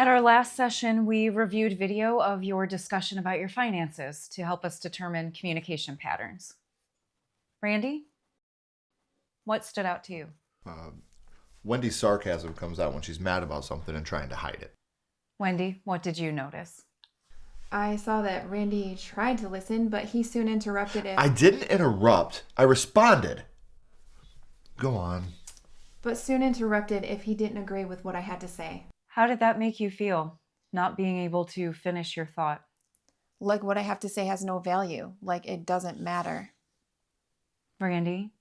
At our last session, we reviewed video of your discussion about your finances to help us determine communication patterns. Randy, what stood out to you? Wendy's sarcasm comes out when she's mad about something and trying to hide it. Wendy, what did you notice? I saw that Randy tried to listen, but he soon interrupted it. I didn't interrupt. I responded. Go on. But soon interrupted if he didn't agree with what I had to say. How did that make you feel, not being able to finish your thought? Like what I have to say has no value. Like it doesn't matter. Randy,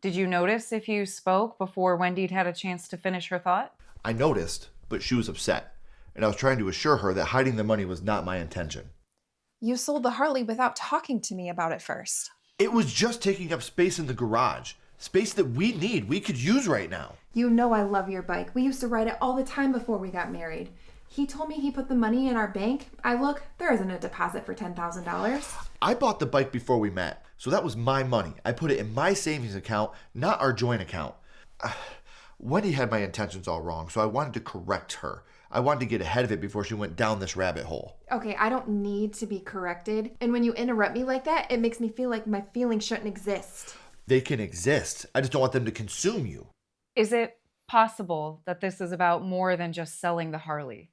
did you notice if you spoke before Wendy'd had a chance to finish her thought? I noticed, but she was upset. And I was trying to assure her that hiding the money was not my intention. You sold the Harley without talking to me about it first. It was just taking up space in the garage. Space that we need, we could use right now. You know I love your bike. We used to ride it all the time before we got married. He told me he put the money in our bank. I look, there isn't a deposit for $10,000. I bought the bike before we met, so that was my money. I put it in my savings account, not our joint account. Wendy had my intentions all wrong, so I wanted to correct her. I wanted to get ahead of it before she went down this rabbit hole. Okay, I don't need to be corrected. And when you interrupt me like that, it makes me feel like my feelings shouldn't exist. They can exist. I just don't want them to consume you. Is it possible that this is about more than just selling the Harley?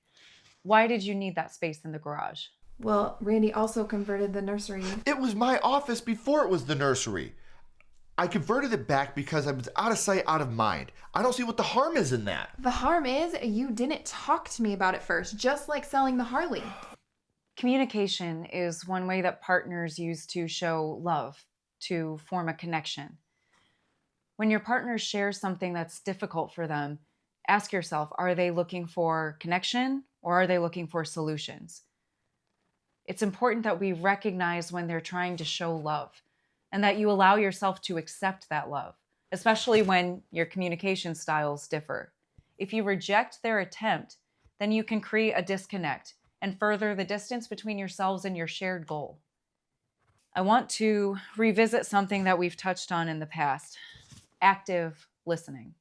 Why did you need that space in the garage? Well, Randy also converted the nursery. It was my office before it was the nursery. I converted it back because I was out of sight, out of mind. I don't see what the harm is in that. The harm is you didn't talk to me about it first, just like selling the Harley. Communication is one way that partners use to show love, to form a connection. When your partner shares something that's difficult for them, ask yourself, are they looking for connection or are they looking for solutions? It's important that we recognize when they're trying to show love and that you allow yourself to accept that love, especially when your communication styles differ. If you reject their attempt, then you can create a disconnect and further the distance between yourselves and your shared goal. I want to revisit something that we've touched on in the past, active listening.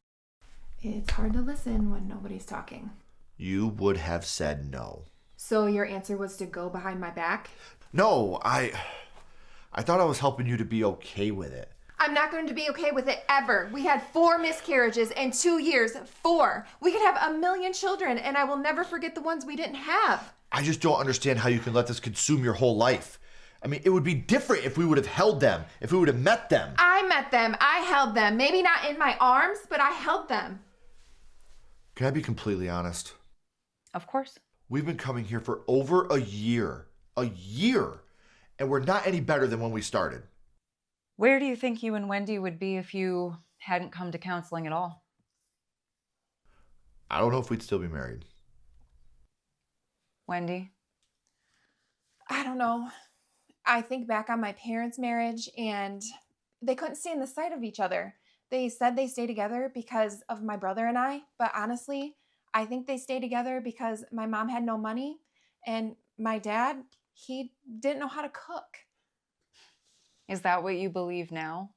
It's hard to listen when nobody's talking. You would have said no. So your answer was to go behind my back? No, I thought I was helping you to be okay with it. I'm not going to be okay with it ever. We had 4 miscarriages in 2 years. 4. We could have 1 million children, and I will never forget the ones we didn't have. I just don't understand how you can let this consume your whole life. I mean, it would be different if we would have held them, if we would have met them. I met them. I held them. Maybe not in my arms, but I held them. Can I be completely honest? Of course. We've been coming here for over a year. A year. And we're not any better than when we started. Where do you think you and Wendy would be if you hadn't come to counseling at all? I don't know if we'd still be married. Wendy? I don't know. I think back on my parents' marriage and they couldn't stand the sight of each other. They said they stayed together because of my brother and I, but honestly, I think they stayed together because my mom had no money and my dad, he didn't know how to cook. Is that what you believe now?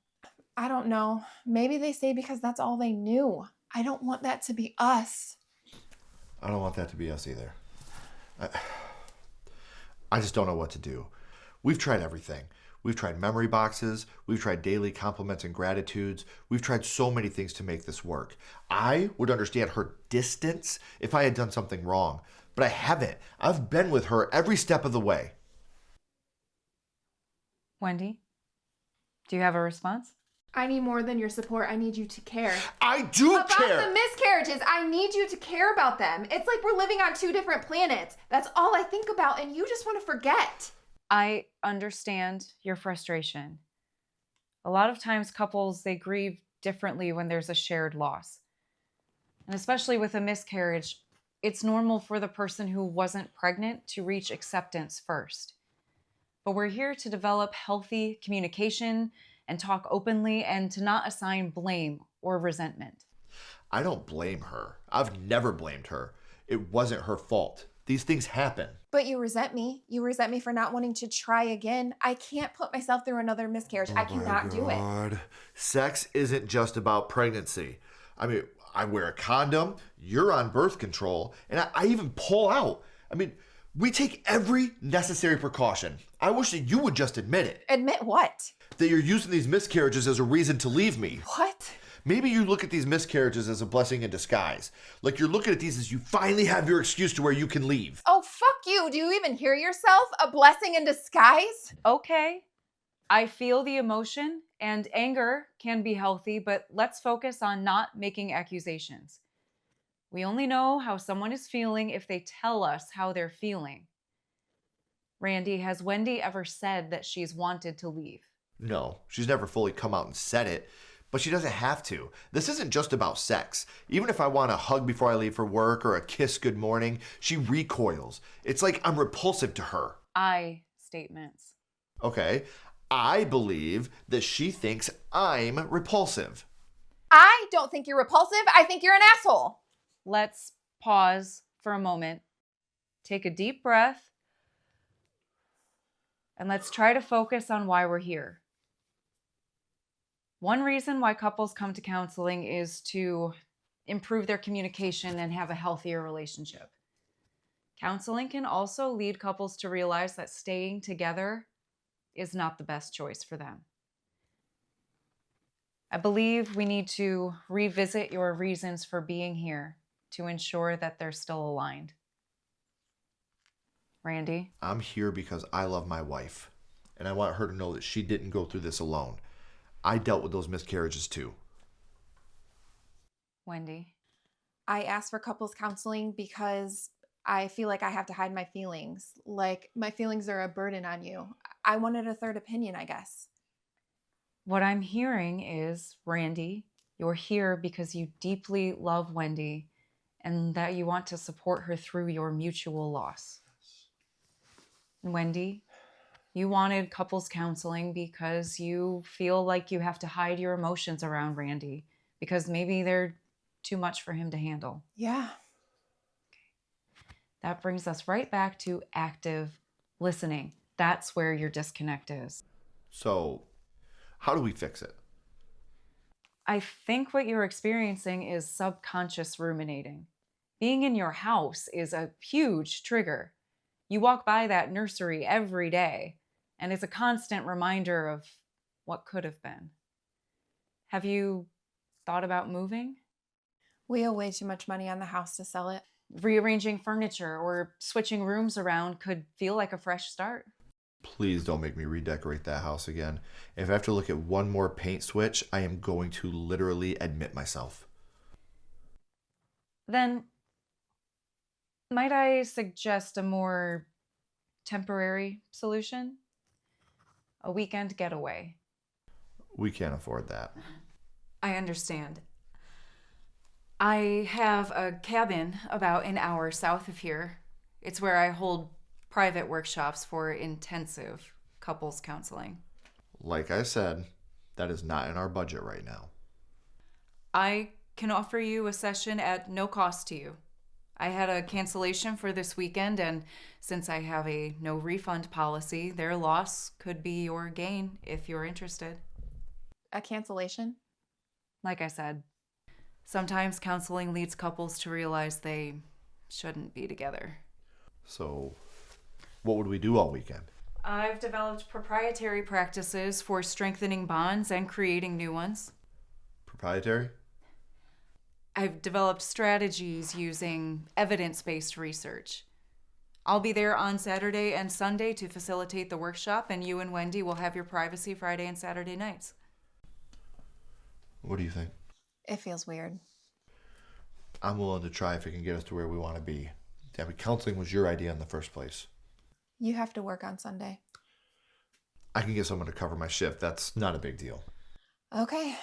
I don't know. Maybe they stayed because that's all they knew. I don't want that to be us. I don't want that to be us either. I just don't know what to do. We've tried everything. We've tried memory boxes. We've tried daily compliments and gratitudes. We've tried so many things to make this work. I would understand her distance if I had done something wrong, but I haven't. I've been with her every step of the way. Wendy, do you have a response? I need more than your support. I need you to care. I do About care! the miscarriages, I need you to care about them. It's like we're living on 2 different planets. That's all I think about, and you just want to forget. I understand your frustration. A lot of times couples, they grieve differently when there's a shared loss. And especially with a miscarriage, it's normal for the person who wasn't pregnant to reach acceptance first. But we're here to develop healthy communication and talk openly and to not assign blame or resentment. I don't blame her. I've never blamed her. It wasn't her fault. These things happen. But you resent me. You resent me for not wanting to try again. I can't put myself through another miscarriage. I cannot do it. Sex isn't just about pregnancy. I mean, I wear a condom, you're on birth control, and I even pull out. I mean, we take every necessary precaution. I wish that you would just admit it. Admit what? That you're using these miscarriages as a reason to leave me. What? Maybe you look at these miscarriages as a blessing in disguise. Like you're looking at these as you finally have your excuse to where you can leave. Oh, fuck you. Do you even hear yourself? A blessing in disguise? Okay, I feel the emotion, and anger can be healthy, but let's focus on not making accusations. We only know how someone is feeling if they tell us how they're feeling. Randy, has Wendy ever said that she's wanted to leave? No, she's never fully come out and said it, but she doesn't have to. This isn't just about sex. Even if I want a hug before I leave for work or a kiss good morning, she recoils. It's like I'm repulsive to her. I statements. Okay, I believe that she thinks I'm repulsive. I don't think you're repulsive. I think you're an asshole. Let's pause for a moment. Take a deep breath. And let's try to focus on why we're here. One reason why couples come to counseling is to improve their communication and have a healthier relationship. Counseling can also lead couples to realize that staying together is not the best choice for them. I believe we need to revisit your reasons for being here to ensure that they're still aligned. Randy? I'm here because I love my wife, and I want her to know that she didn't go through this alone. I dealt with those miscarriages too. Wendy? I asked for couples counseling because I feel like I have to hide my feelings. Like my feelings are a burden on you. I wanted a third opinion, I guess. What I'm hearing is, Randy, you're here because you deeply love Wendy and that you want to support her through your mutual loss. Wendy, you wanted couples counseling because you feel like you have to hide your emotions around Randy because maybe they're too much for him to handle. Yeah. That brings us right back to active listening. That's where your disconnect is. So, how do we fix it? I think what you're experiencing is subconscious ruminating. Being in your house is a huge trigger. You walk by that nursery every day, and it's a constant reminder of what could have been. Have you thought about moving? We owe way too much money on the house to sell it. Rearranging furniture or switching rooms around could feel like a fresh start. Please don't make me redecorate that house again. If I have to look at one more paint switch, I am going to literally admit myself. Then, might I suggest a more temporary solution? A weekend getaway. We can't afford that. I understand. I have a cabin about an hour south of here. It's where I hold private workshops for intensive couples counseling. Like I said, that is not in our budget right now. I can offer you a session at no cost to you. I had a cancellation for this weekend, and since I have a no refund policy, their loss could be your gain if you're interested. A cancellation? Like I said, sometimes counseling leads couples to realize they shouldn't be together. So, what would we do all weekend? I've developed proprietary practices for strengthening bonds and creating new ones. Proprietary? I've developed strategies using evidence-based research. I'll be there on Saturday and Sunday to facilitate the workshop, and you and Wendy will have your privacy Friday and Saturday nights. What do you think? It feels weird. I'm willing to try if it can get us to where we want to be. Yeah, but counseling was your idea in the first place. You have to work on Sunday. I can get someone to cover my shift. That's not a big deal. Okay.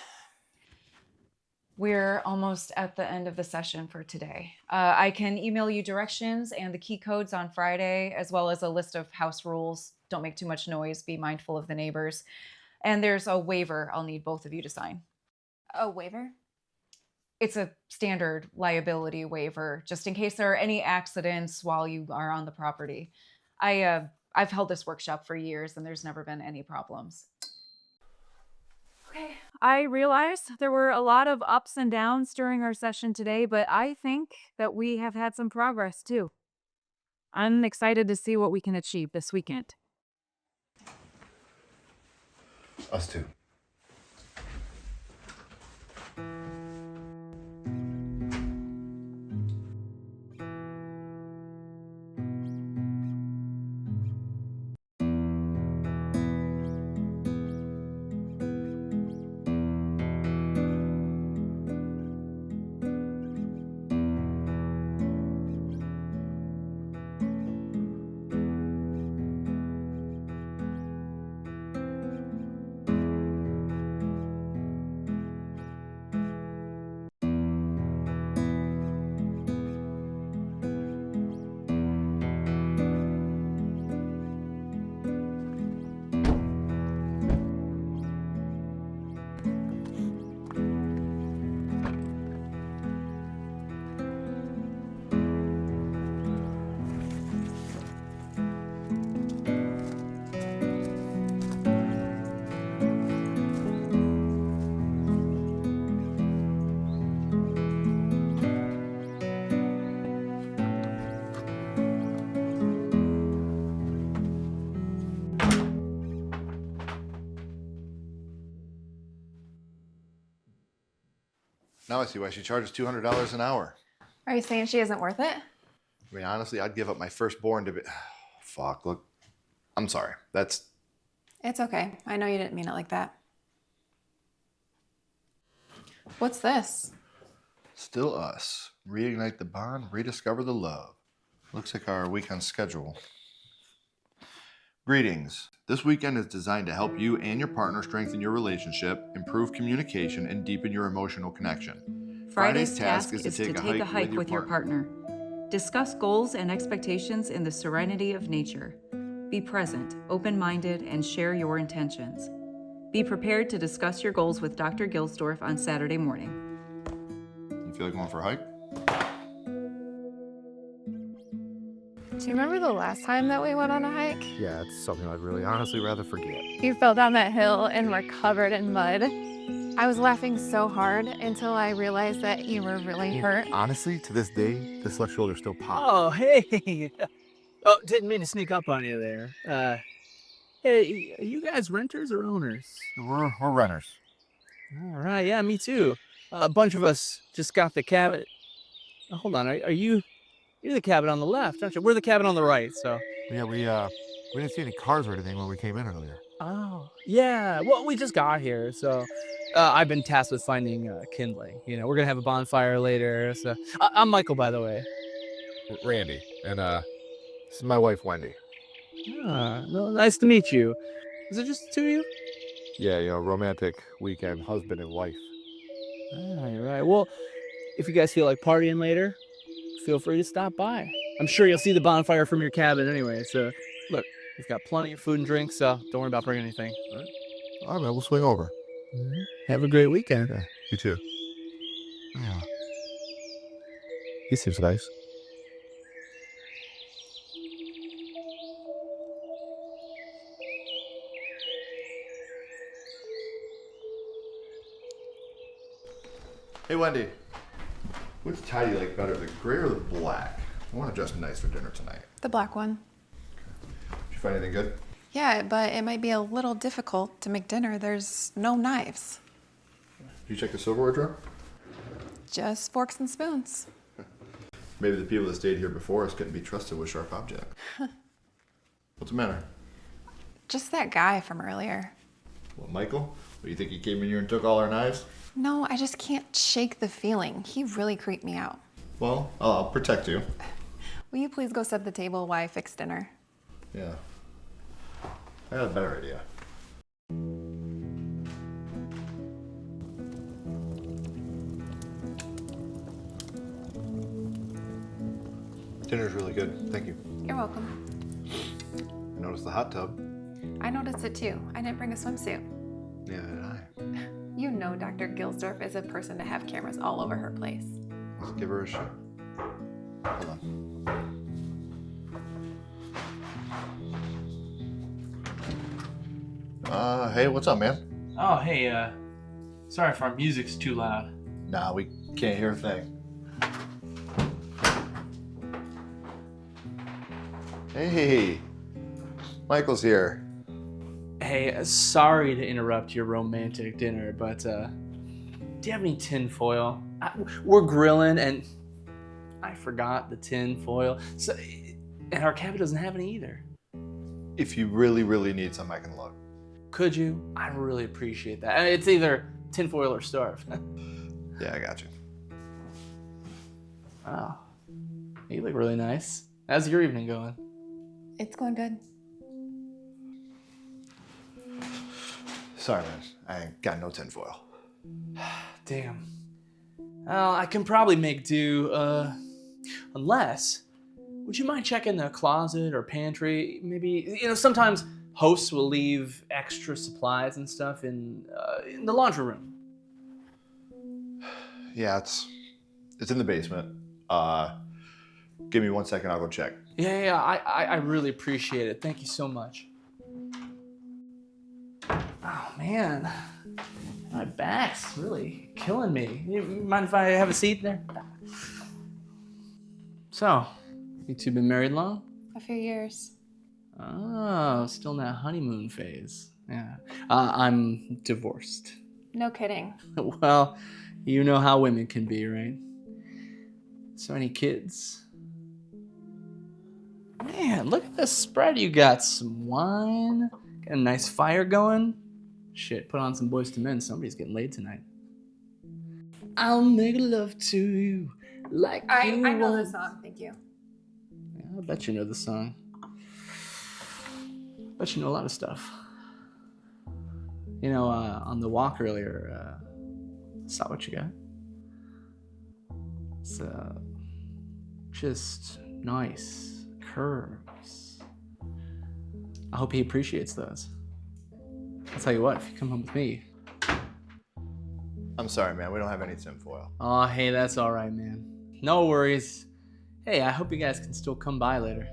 We're almost at the end of the session for today. I can email you directions and the key codes on Friday, as well as a list of house rules. Don't make too much noise. Be mindful of the neighbors. And there's a waiver I'll need both of you to sign. A waiver? It's a standard liability waiver, just in case there are any accidents while you are on the property. I've held this workshop for years, and there's never been any problems. Okay, I realize there were a lot of ups and downs during our session today, but I think that we have had some progress too. I'm excited to see what we can achieve this weekend. Us too. Now I see why she charges $200 an hour. Are you saying she isn't worth it? I mean, honestly, I'd give up my firstborn to be. Fuck, look. I'm sorry. That's. It's okay. I know you didn't mean it like that. What's this? Still us. Reignite the bond, rediscover the love. Looks like our weekend schedule. Greetings. This weekend is designed to help you and your partner strengthen your relationship, improve communication, and deepen your emotional connection. Friday's task is to take a hike with your partner. Discuss goals and expectations in the serenity of nature. Be present, open-minded, and share your intentions. Be prepared to discuss your goals with Dr. Gilsdorf on Saturday morning. You feel like going for a hike? Do you remember the last time that we went on a hike? Yeah, it's something I'd really honestly rather forget. You fell down that hill and were covered in mud. I was laughing so hard until I realized that you were really hurt. Honestly, to this day, this left shoulder still pops. Oh, hey. Oh, didn't mean to sneak up on you there. Hey, are you guys renters or owners? We're renters. All right, yeah, me too. A bunch of us just got the cabin. Oh, hold on, are you? You're the cabin on the left, aren't you? We're the cabin on the right, so. Yeah, we didn't see any cars or anything when we came in earlier. Oh, yeah. Well, we just got here, so I've been tasked with finding kindling. You know, we're gonna have a bonfire later. So I'm Michael, by the way. Randy, and this is my wife Wendy. Ah, well, nice to meet you. Is it just the two of you? Yeah, romantic weekend, husband and wife. All right. Well, if you guys feel like partying later, feel free to stop by. I'm sure you'll see the bonfire from your cabin anyway. So, look, we've got plenty of food and drinks, so don't worry about bringing anything. All right, man, we'll swing over. Have a great weekend. Yeah, you too. Yeah. He seems nice. Hey, Wendy. Which tie do you like better, the gray or the black? I want to dress nice for dinner tonight. The black one. Did you find anything good? Yeah, but it might be a little difficult to make dinner. There's no knives. Did you check the silverware drawer? Just forks and spoons. Maybe the people that stayed here before us couldn't be trusted with sharp objects. What's the matter? Just that guy from earlier. What, Michael? What, you think he came in here and took all our knives? No, I just can't shake the feeling. He really creeped me out. Well, I'll protect you. Will you please go set the table while I fix dinner? Yeah. I got a better idea. Dinner's really good. Thank you. You're welcome. I noticed the hot tub. I noticed it too. I didn't bring a swimsuit. Neither did I. You know Dr. Gilsdorf is a person to have cameras all over her place. Let's give her a shot. Hold on. Hey, what's up, man? Oh, hey, Sorry if our music's too loud. Nah, we can't hear a thing. Hey, Michael's here. Hey, sorry to interrupt your romantic dinner, but do you have any tin foil? We're grilling and I forgot the tin foil. So, and our cabin doesn't have any either. If you really, really need some, I can look. Could you? I'd really appreciate that. I mean, it's either tin foil or starve. Yeah, I got you. Wow. You look really nice. How's your evening going? It's going good. Sorry, man. I ain't got no tinfoil. Damn. Well, I can probably make do, unless, would you mind checking the closet or pantry? Maybe, sometimes hosts will leave extra supplies and stuff in the laundry room. Yeah, it's in the basement. Give me 1 second, I'll go check. Yeah, I really appreciate it. Thank you so much. Oh, man. My back's really killing me. You mind if I have a seat there? So, you two been married long? A few years. Oh, still in that honeymoon phase. Yeah. I'm divorced. No kidding. Well, you know how women can be, right? So, any kids? Man, look at this spread you got. Some wine. Got a nice fire going. Shit, put on some Boys to Men. Somebody's getting laid tonight. I'll make love to you like I you know want. the song, thank you. Yeah, I bet you know the song. Bet you know a lot of stuff. On the walk earlier, saw what you got. It's just nice curves. I hope he appreciates those. I'll tell you what, if you come home with me. I'm sorry, man. We don't have any tinfoil. Oh, hey, that's all right, man. No worries. Hey, I hope you guys can still come by later.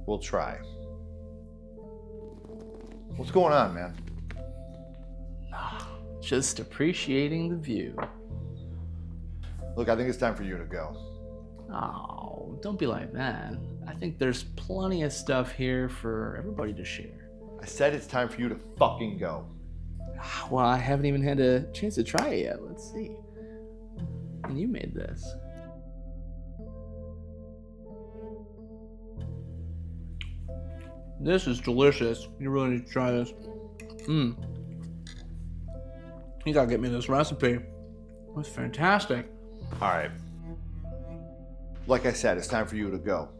We'll try. What's going on, man? Just appreciating the view. Look, I think it's time for you to go. Oh, don't be like that. I think there's plenty of stuff here for everybody to share. I said it's time for you to fucking go. Well, I haven't even had a chance to try it yet. Let's see. And you made this. This is delicious. You really need to try this. You gotta get me this recipe. It's fantastic. All right. Like I said, it's time for you to go.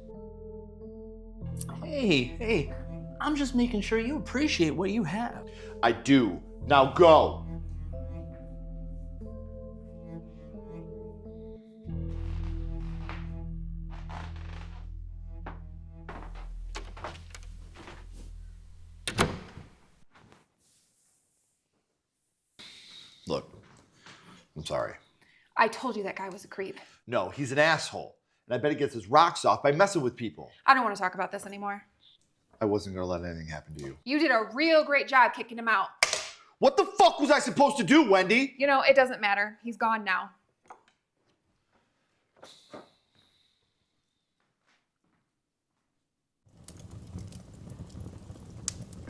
Hey, I'm just making sure you appreciate what you have. I do. Now go. Look, I'm sorry. I told you that guy was a creep. No, he's an asshole. And I bet he gets his rocks off by messing with people. I don't want to talk about this anymore. I wasn't going to let anything happen to you. You did a real great job kicking him out. What the fuck was I supposed to do, Wendy? It doesn't matter. He's gone now.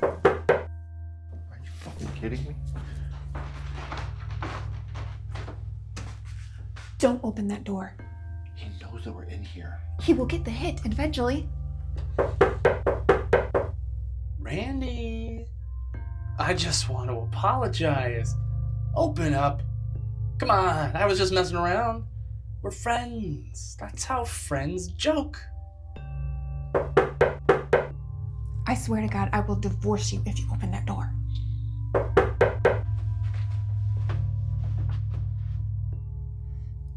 Are you fucking kidding me? Don't open that door. He knows that we're in here. He will get the hit eventually. Randy, I just want to apologize. Open up. Come on, I was just messing around. We're friends. That's how friends joke. I swear to God, I will divorce you if you open that door.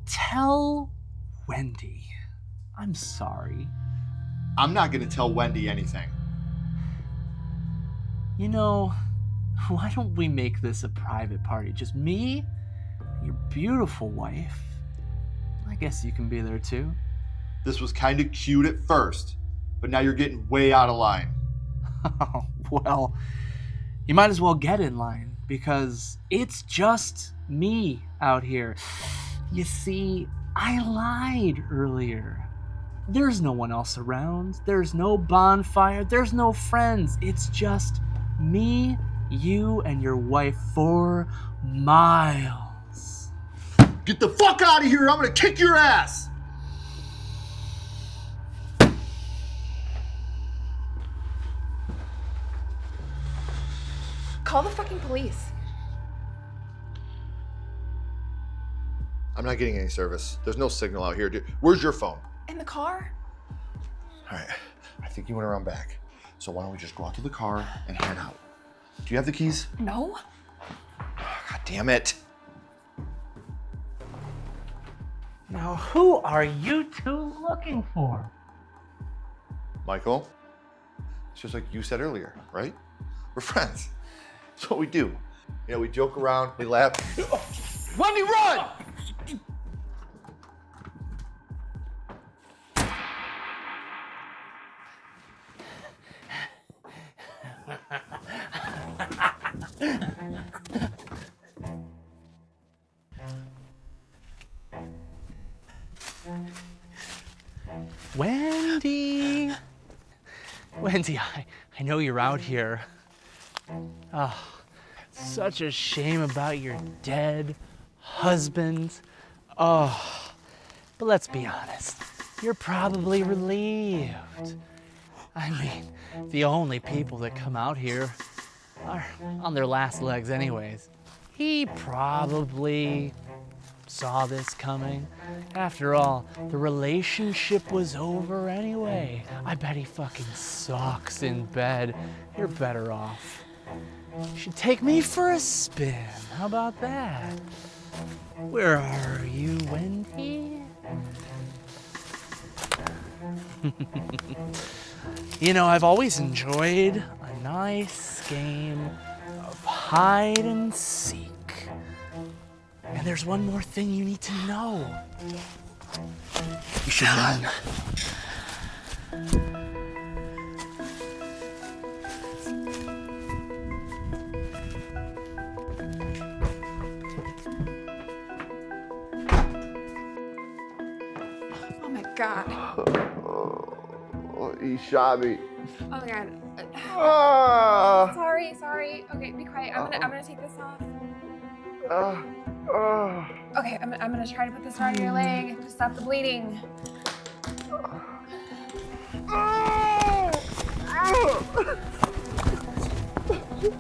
Tell Wendy I'm sorry. I'm not going to tell Wendy anything. Why don't we make this a private party? Just me, your beautiful wife. I guess you can be there too. This was kind of cute at first, but now you're getting way out of line. Well, you might as well get in line because it's just me out here. You see, I lied earlier. There's no one else around. There's no bonfire. There's no friends. It's just me, you, and your wife for miles. Get the fuck out of here! I'm gonna kick your ass! Call the fucking police. I'm not getting any service. There's no signal out here, dude. Where's your phone? In the car? All right, I think you went around back. So why don't we just go out to the car and head out? Do you have the keys? No. God damn it. Now, who are you two looking for? Michael, it's just like you said earlier, right? We're friends. That's what we do. You know, we joke around, we laugh. Wendy, run! Wendy! Wendy, I know you're out here. Oh, such a shame about your dead husband. Oh, but let's be honest, you're probably relieved. I mean, the only people that come out here are on their last legs anyways. He probably saw this coming. After all, the relationship was over anyway. I bet he fucking sucks in bed. You're better off. You should take me for a spin. How about that? Where are you, Wendy? You know, I've always enjoyed a nice game of hide and seek. And there's one more thing you need to know. You should run. Oh my god. Oh, he shot me. Oh my god. Ah! Sorry. Okay, be quiet. I'm gonna take this off. Ah! Ah! Okay, I'm gonna try to put this around your leg to stop the bleeding.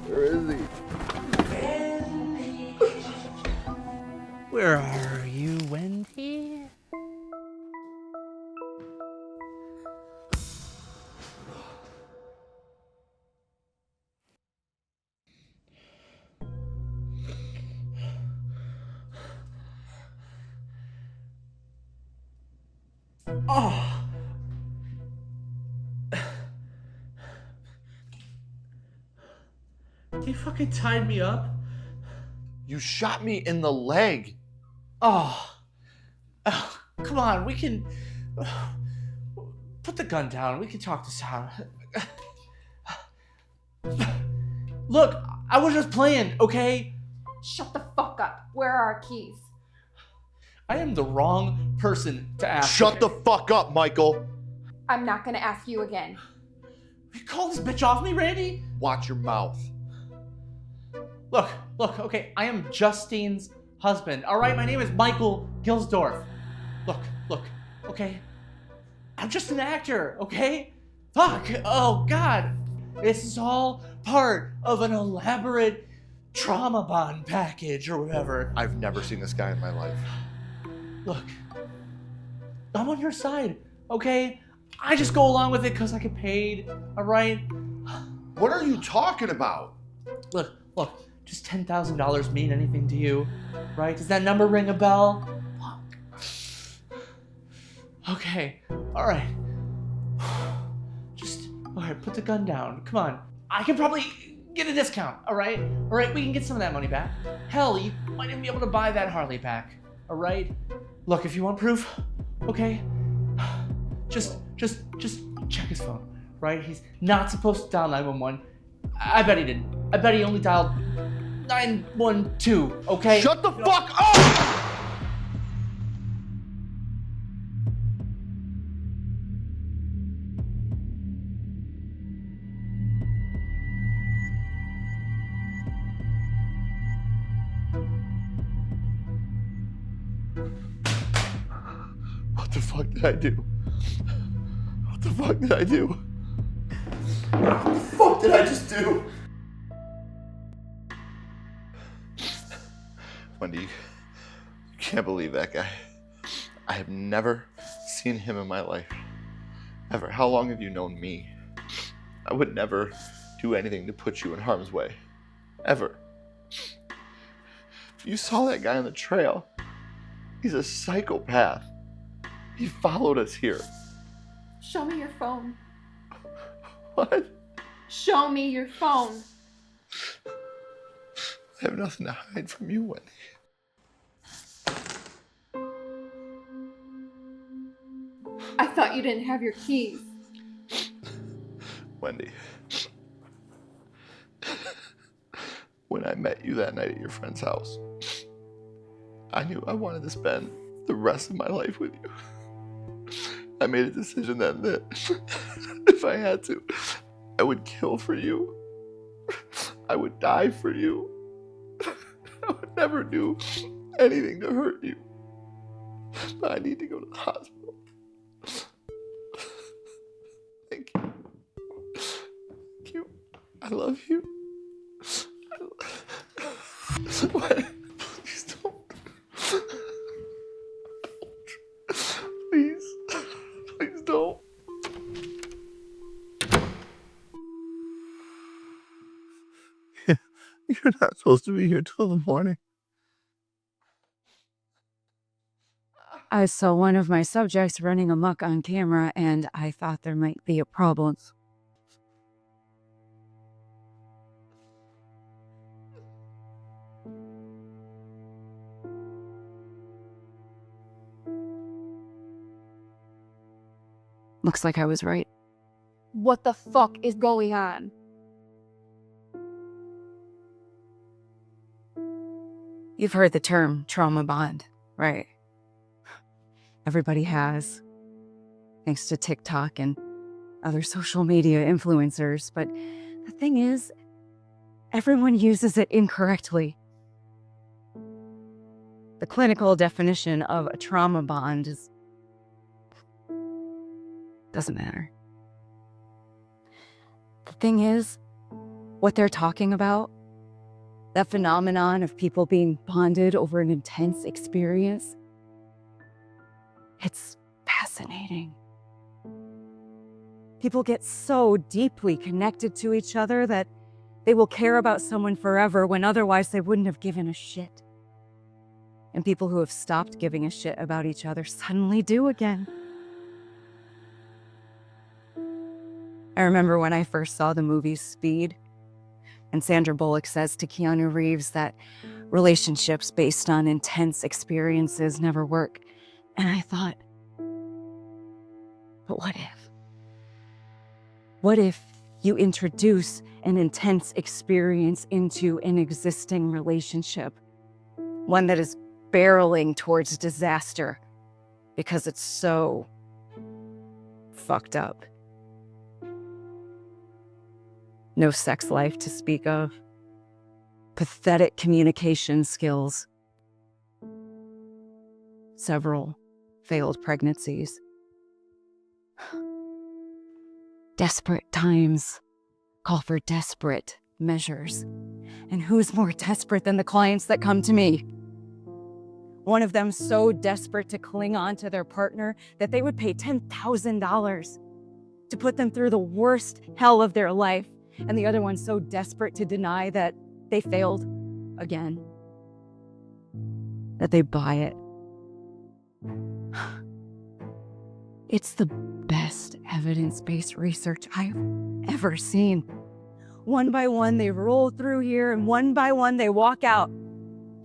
Where is he? Where are you, Wendy? Oh. He fucking tied me up. You shot me in the leg. Oh. Come on, we can put the gun down. We can talk this out. Look, I was just playing, okay? Shut the fuck up. Where are our keys? I am the wrong person to ask. Shut the fuck up, Michael. I'm not gonna ask you again. You call this bitch off me, Randy? Watch your mouth. Look, okay, I am Justine's husband, all right? My name is Michael Gilsdorf. Look, okay? I'm just an actor, okay? Fuck, oh God. This is all part of an elaborate trauma bond package or whatever. I've never seen this guy in my life. Look, I'm on your side, okay? I just go along with it because I get paid, all right? What are you talking about? Look, does $10,000 mean anything to you, right? Does that number ring a bell? Fuck. Okay, all right. All right, put the gun down. Come on. I can probably get a discount, all right? All right, we can get some of that money back. Hell, you might even be able to buy that Harley back, all right? Look, if you want proof, okay? Just check his phone, right? He's not supposed to dial 911. I bet he didn't. I bet he only dialed 912, okay? Shut the fuck up! What the fuck did I do? What the fuck did I do? What the fuck did I just do? Wendy, you can't believe that guy. I have never seen him in my life. Ever. How long have you known me? I would never do anything to put you in harm's way. Ever. You saw that guy on the trail. He's a psychopath. He followed us here. Show me your phone. What? Show me your phone. I have nothing to hide from you, Wendy. I thought you didn't have your keys. Wendy. When I met you that night at your friend's house, I knew I wanted to spend the rest of my life with you. I made a decision then that if I had to, I would kill for you. I would die for you. I would never do anything to hurt you. But I need to go to the hospital. Thank you. Thank you. I love you. What? Please don't. Please. Please don't. You're not supposed to be here till the morning. I saw one of my subjects running amok on camera, and I thought there might be a problem. Looks like I was right. What the fuck is going on? You've heard the term trauma bond, right? Everybody has, thanks to TikTok and other social media influencers. But the thing is, everyone uses it incorrectly. The clinical definition of a trauma bond is doesn't matter. The thing is, what they're talking about, that phenomenon of people being bonded over an intense experience, it's fascinating. People get so deeply connected to each other that they will care about someone forever when otherwise they wouldn't have given a shit. And people who have stopped giving a shit about each other suddenly do again. I remember when I first saw the movie Speed, and Sandra Bullock says to Keanu Reeves that relationships based on intense experiences never work. And I thought, but what if? What if you introduce an intense experience into an existing relationship? One that is barreling towards disaster because it's so fucked up. No sex life to speak of. Pathetic communication skills. Several failed pregnancies. Desperate times call for desperate measures. And who's more desperate than the clients that come to me? One of them so desperate to cling on to their partner that they would pay $10,000 to put them through the worst hell of their life. And the other one so desperate to deny that they failed again, that they buy it. It's the best evidence-based research I've ever seen. One by one, they roll through here, and one by one, they walk out,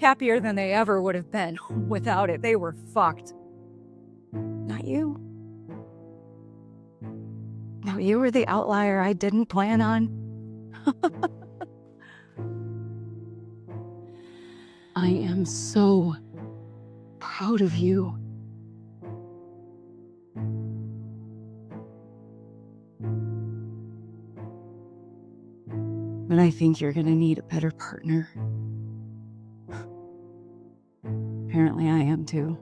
happier than they ever would have been without it. They were fucked. Not you. No, you were the outlier I didn't plan on. I am so proud of you. But I think you're gonna need a better partner. Apparently, I am too.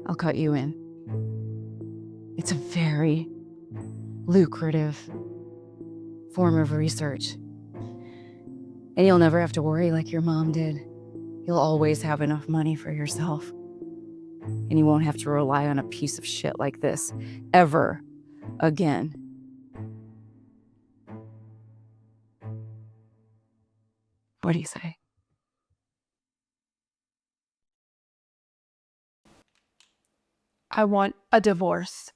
I'll cut you in. It's a very lucrative form of research. And you'll never have to worry like your mom did. You'll always have enough money for yourself. And you won't have to rely on a piece of shit like this ever again. What do you say? I want a divorce.